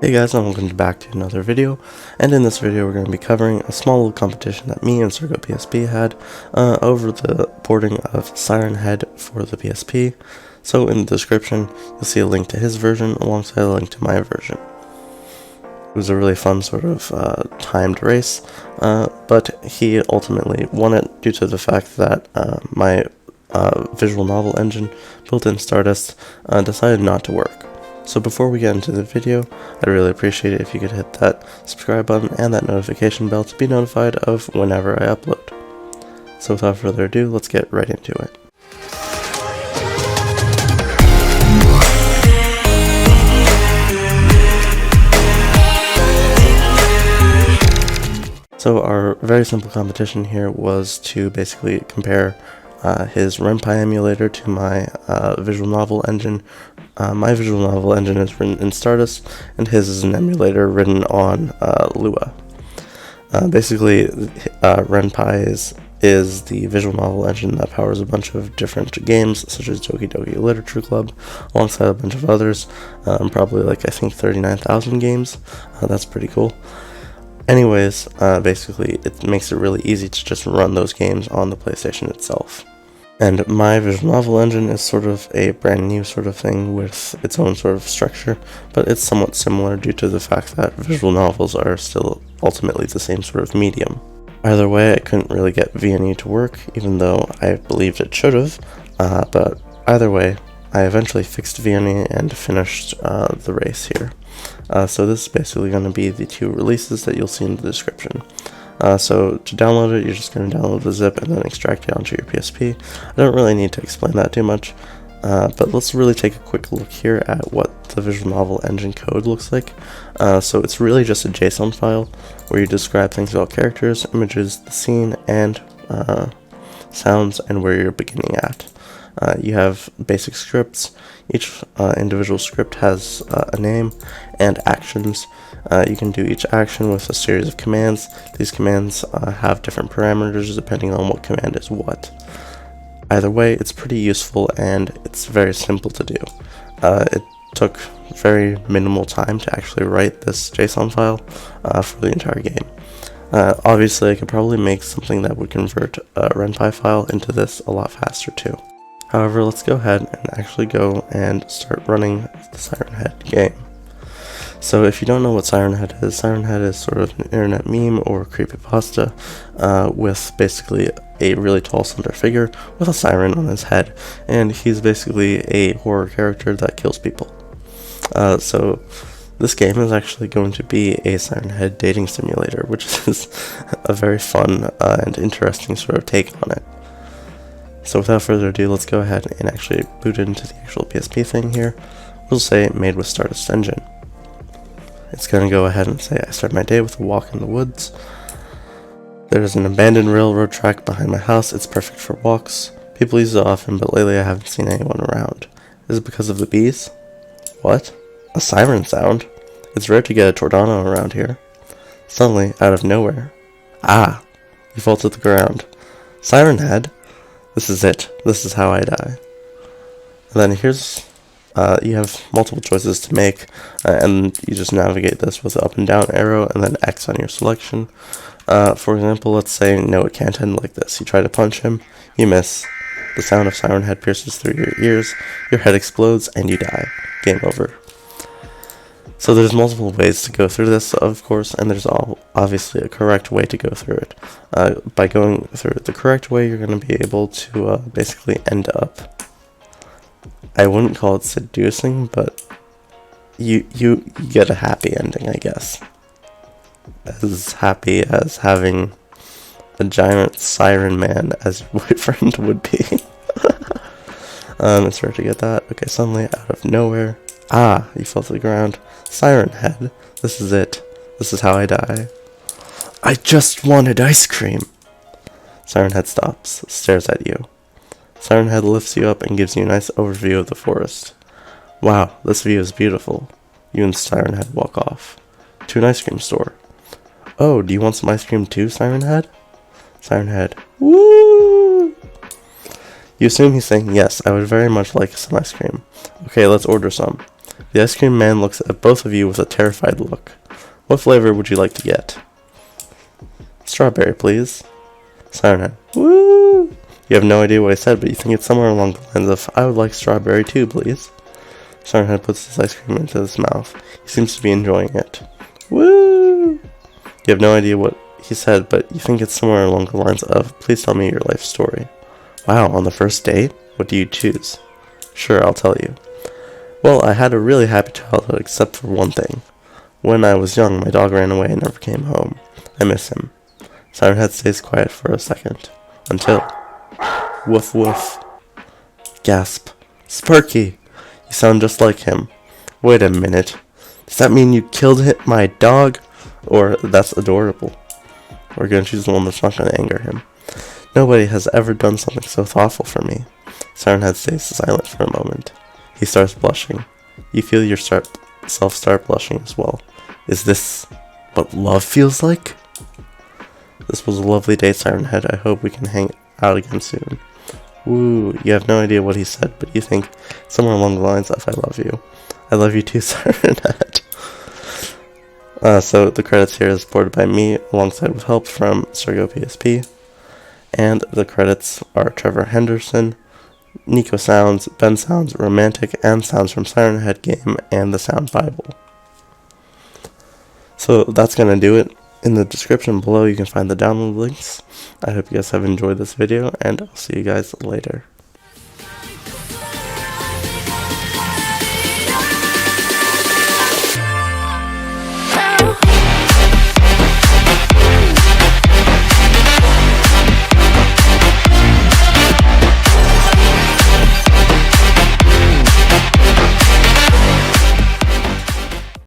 Hey guys, and welcome back to another video, and in this video we're going to be covering a small little competition that me and SergoPSP had over the porting of Sirenhead for the PSP. So in the description you'll see a link to his version alongside a link to my version. It was a really fun sort of timed race, but he ultimately won it due to the fact that my visual novel engine built in Stardust decided not to work. So before we get into the video, I'd really appreciate it if you could hit that subscribe button and that notification bell to be notified of whenever I upload. So without further ado, let's get right into it. So our very simple competition here was to basically compare his Renpy Emulator to my visual novel engine. My visual novel engine is written in Stardust, and his is an emulator written on Lua. Basically, Renpy is the visual novel engine that powers a bunch of different games, such as Doki Doki Literature Club, alongside a bunch of others, probably like I think 39,000 games. That's pretty cool. Anyways, basically it makes it really easy to just run those games on the PlayStation itself. And my visual novel engine is sort of a brand new sort of thing with its own sort of structure, but it's somewhat similar due to the fact that visual novels are still ultimately the same sort of medium. Either way, I couldn't really get VNE to work, even though I believed it should have, but either way, I eventually fixed VNE and finished the race here. So this is basically going to be the two releases that you'll see in the description. So to download it, you're just going to download the zip and then extract it onto your PSP. I don't really need to explain that too much, but let's really take a quick look here at what the visual novel engine code looks like. So it's really just a JSON file where you describe things about characters, images, the scene, and sounds, and where you're beginning at. You have basic scripts. Each individual script has a name and actions. You can do each action with a series of commands. These commands have different parameters depending on what command is what. Either way, it's pretty useful and it's very simple to do. It took very minimal time to actually write this JSON file for the entire game. Obviously, I could probably make something that would convert a Renpy file into this a lot faster too. However, let's go ahead and actually go and start running the Sirenhead game. So if you don't know what Sirenhead is sort of an internet meme or creepypasta with basically a really tall, slender figure with a siren on his head, and he's basically a horror character that kills people. So this game is actually going to be a Sirenhead Dating Simulator, which is a very fun and interesting sort of take on it. So without further ado, let's go ahead and actually boot into the actual PSP thing here. We'll say made with Stardust Engine. It's going to go ahead and say I start my day with a walk in the woods. There's an abandoned railroad track behind my house. It's perfect for walks. People use it often, but lately I haven't seen anyone around. Is it because of the bees? What? A siren sound? It's rare to get a tornado around here. Suddenly, out of nowhere. Ah! You fall to the ground. Sirenhead? This is it. This is how I die. And then here's, you have multiple choices to make, and you just navigate this with the up and down arrow and then X on your selection. For example, let's say, no, it can't end like this. You try to punch him, you miss. The sound of Sirenhead pierces through your ears, your head explodes, and you die. Game over. So there's multiple ways to go through this, of course, and there's obviously a correct way to go through it. By going through it the correct way, you're going to be able to basically end up, I wouldn't call it seducing, but you get a happy ending, I guess. As happy as having a giant siren man as your boyfriend would be. It's rare to get that. Okay, suddenly, out of nowhere. Ah, you fell to the ground. Sirenhead, this is it. This is how I die. I just wanted ice cream. Sirenhead stops, stares at you. Sirenhead lifts you up and gives you a nice overview of the forest. Wow, this view is beautiful. You and Sirenhead walk off. To an ice cream store. Oh, do you want some ice cream too, Sirenhead? Sirenhead, woo! You assume he's saying, yes, I would very much like some ice cream. Okay, let's order some. The ice cream man looks at both of you with a terrified look. What flavor would you like to get? Strawberry, please. Sirenhead. Woo! You have no idea what I said, but you think it's somewhere along the lines of, I would like strawberry too, please. Sirenhead puts his ice cream into his mouth. He seems to be enjoying it. Woo! You have no idea what he said, but you think it's somewhere along the lines of, please tell me your life story. Wow, on the first date? What do you choose? Sure, I'll tell you. Well, I had a really happy childhood except for one thing. When I was young, my dog ran away and never came home. I miss him. Sirenhead stays quiet for a second. Until... Woof woof. Gasp. Sparky! You sound just like him. Wait a minute. Does that mean you killed my dog? Or, that's adorable. We're gonna choose the one that's not gonna anger him. Nobody has ever done something so thoughtful for me. Sirenhead stays silent for a moment. He starts blushing. You feel yourself start blushing as well. Is this what love feels like? This was a lovely day, Sirenhead. I hope we can hang out again soon. Woo, you have no idea what he said, but you think somewhere along the lines of I love you. I love you too, Sirenhead. So the credits here is supported by me, alongside with help from SergoPSP. And the credits are Trevor Henderson, Nico Sounds, Ben Sounds, Romantic, and sounds from Sirenhead Game and the Sound Bible. So that's going to do it. In the description below you can find the download links. I hope you guys have enjoyed this video, and I'll see you guys later.